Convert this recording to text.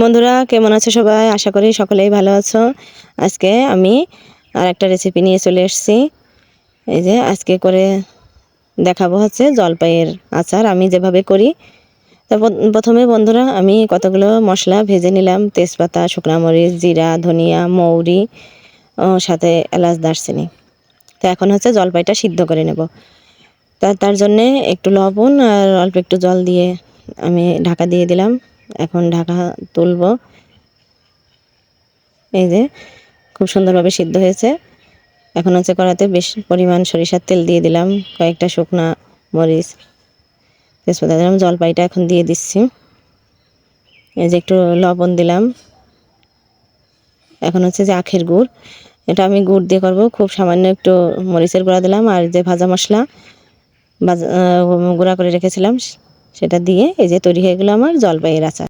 বন্ধুরা কেমন আছো সবাই? আশা করি সকলেই ভালো আছো। আজকে আমি আরেকটা রেসিপি নিয়ে চলে এসেছি। এই যে আজকে করে দেখাবো হচ্ছে জলপাইয়ের আচার আমি যেভাবে করি। তো প্রথমে বন্ধুরা আমি কতগুলো মশলা ভেজে নিলাম, তেজপাতা, শুকনো মরিচ, জিরা, ধনিয়া, মৌরি ও সাথে এলাচ, দারচিনি। তো এখন হচ্ছে জলপাইটা সিদ্ধ করে নেব। তার জন্যে একটু লবণ আর অল্প একটু জল দিয়ে আমি ঢাকা দিয়ে দিলাম। এখন ঢাকা তুলব। এই যে খুব সুন্দরভাবে সিদ্ধ হয়েছে। এখন হচ্ছে কড়াতে বেশ পরিমাণ সরিষার তেল দিয়ে দিলাম, কয়েকটা শুকনা মরিচ, তেজপাতা দিলাম, জলপাইটা এখন দিয়ে দিচ্ছি। এই যে একটু লবণ দিলাম। এখন হচ্ছে যে আখের গুড়, এটা আমি গুড় দিয়ে করব। খুব সামান্য একটু মরিচের গুঁড়া দিলাম আর যে ভাজা মশলা গুঁড়া করে রেখেছিলাম সেটা দিয়ে এই যে তৈরি হয়ে গেলো আমার জলপাইয়ের আচার।